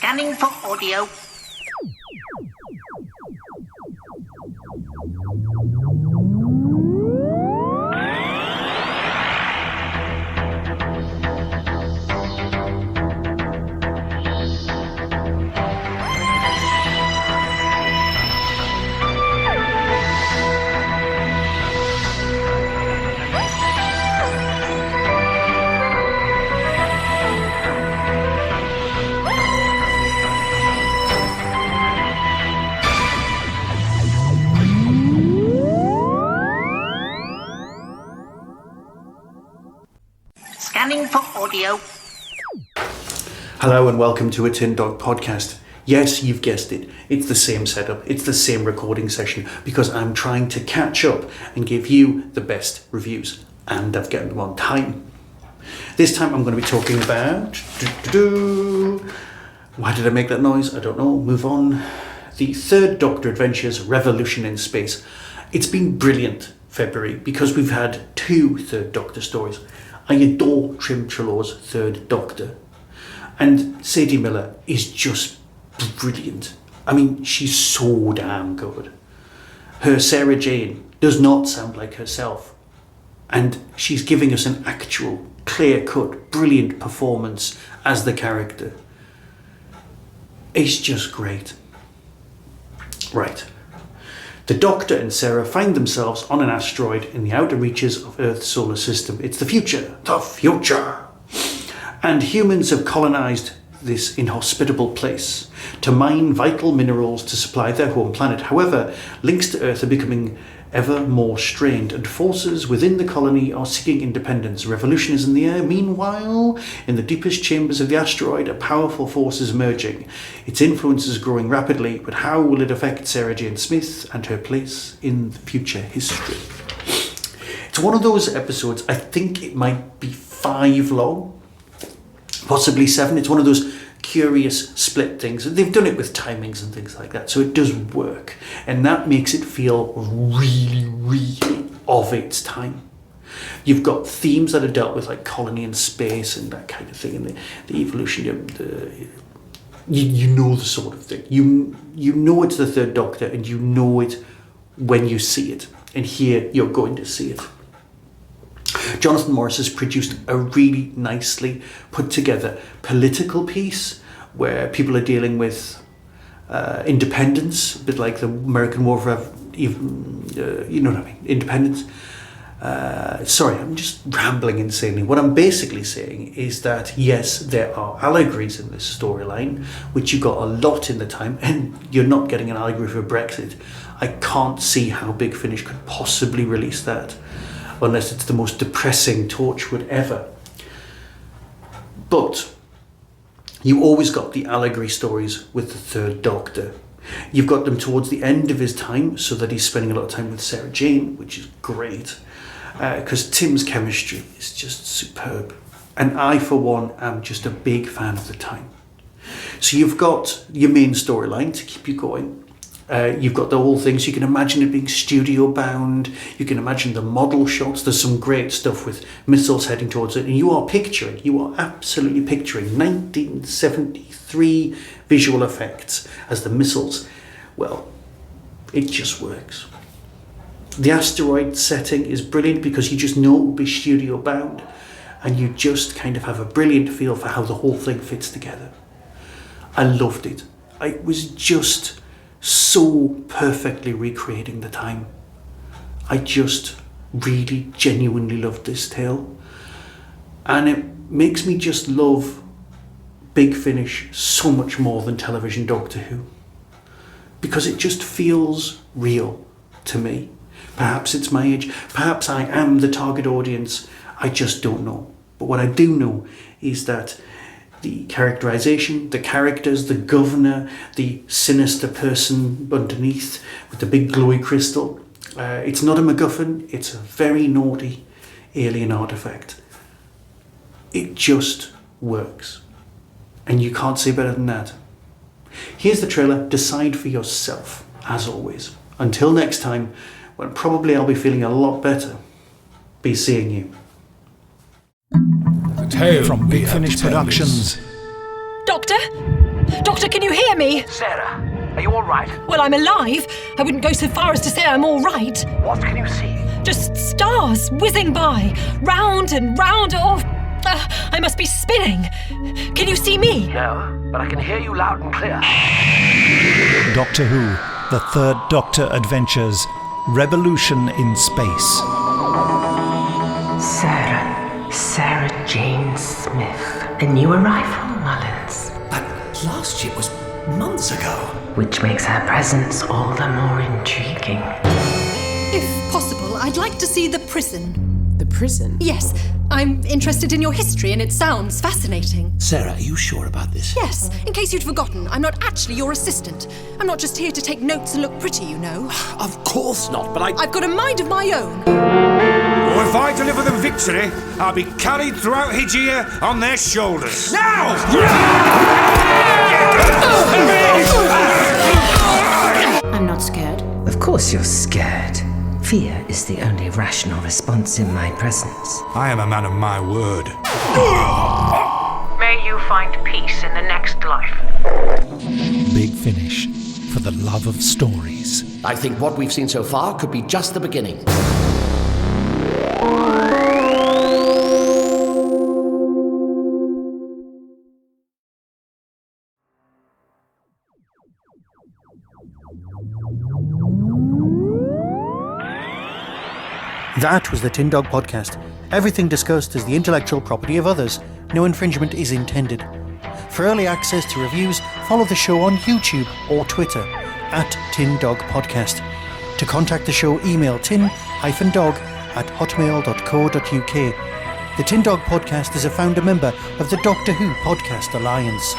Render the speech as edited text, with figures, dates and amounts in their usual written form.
Scanning for audio. Scanning for audio. Hello and welcome to a Tin Dog podcast. Yes, you've guessed it. It's the same setup. It's the same recording session because I'm trying to catch up and give you the best reviews. And I've gotten them on time. This time I'm going to be talking about... Why did I make that noise? I don't know. Move on. The Third Doctor Adventures Revolution in Space. It's been brilliant, February, because we've had 2 Third Doctor stories. I adore Trim Trelaw's Third Doctor. And Sadie Miller is just brilliant. I mean, she's so damn good. Her Sarah Jane does not sound like herself. And she's giving us an actual, clear-cut, brilliant performance as the character. It's just great. Right. The Doctor and Sarah find themselves on an asteroid in the outer reaches of Earth's solar system. It's the future. The future! And humans have colonised this inhospitable place to mine vital minerals to supply their home planet. However, links to Earth are becoming ever more strained and forces within the colony are seeking independence. Revolution is in the air. Meanwhile, in the deepest chambers of the asteroid, a powerful force is emerging. Its influence is growing rapidly, but how will it affect Sarah Jane Smith and her place in the future history? It's one of those episodes, I think it might be 5 long, possibly 7. It's one of those curious split things. They've done it with timings and things like that, so it does work, and that makes it feel really, really of its time. You've got themes that are dealt with, like colony and space and that kind of thing, and the evolution. You know the sort of thing. You know it's the Third Doctor, and you know it when you see it. And here you're going to see it. Jonathan Morris has produced a really nicely put together political piece where people are dealing with independence, a bit like the American War for you know what I mean, independence. Sorry, I'm just rambling insanely. What I'm basically saying is that yes, there are allegories in this storyline, which you got a lot in the time, and you're not getting an allegory for Brexit. I can't see how Big Finish could possibly release that, unless it's the most depressing Torchwood ever. But you always got the allegory stories with the Third Doctor. You've got them towards the end of his time, so that he's spending a lot of time with Sarah Jane, which is great, because Tim's chemistry is just superb. And I, for one, am just a big fan of the time. So you've got your main storyline to keep you going. You've got the whole thing, so you can imagine it being studio bound. You can imagine the model shots. There's some great stuff with missiles heading towards it, and you are absolutely picturing 1973 visual effects as the missiles. Well, it just works. The asteroid setting is brilliant because you just know it will be studio bound, and you just kind of have a brilliant feel for how the whole thing fits together. I loved it. It was just so perfectly recreating the time. I just really genuinely loved this tale, and it makes me just love Big Finish so much more than television Doctor Who, because it just feels real to me. Perhaps it's my age, perhaps I am the target audience, I just don't know. But what I do know is that the characterization, the characters, the governor, the sinister person underneath with the big glowy crystal. It's not a MacGuffin, it's a very naughty alien artifact. It just works. And you can't say better than that. Here's the trailer, decide for yourself, as always. Until next time, when probably I'll be feeling a lot better. Be seeing you. The tale from Big Finish Productions. Doctor? Doctor, can you hear me? Sarah, are you all right? Well, I'm alive. I wouldn't go so far as to say I'm all right. What can you see? Just stars whizzing by, round and round. Oh, I must be spinning. Can you see me? No, but I can hear you loud and clear. Doctor Who, The Third Doctor Adventures, Revolution in Space. Sarah Jane Smith. A new arrival, Mullins. But last ship was months ago. Which makes her presence all the more intriguing. If possible, I'd like to see the prison. The prison? Yes, I'm interested in your history and it sounds fascinating. Sarah, are you sure about this? Yes, in case you'd forgotten, I'm not actually your assistant. I'm not just here to take notes and look pretty, you know. Of course not, but I've got a mind of my own. Or if I deliver them victory, I'll be carried throughout Hygeia on their shoulders. Now! I'm not scared. Of course you're scared. Fear is the only rational response in my presence. I am a man of my word. May you find peace in the next life. Big Finish, for the love of stories. I think what we've seen so far could be just the beginning. That was the Tin Dog Podcast. Everything discussed is the intellectual property of others. No infringement is intended. For early access to reviews, follow the show on YouTube or Twitter @Tin Dog Podcast. To contact the show, email tin-dog@hotmail.co.uk. The Tin Dog Podcast is a founder member of the Doctor Who Podcast Alliance.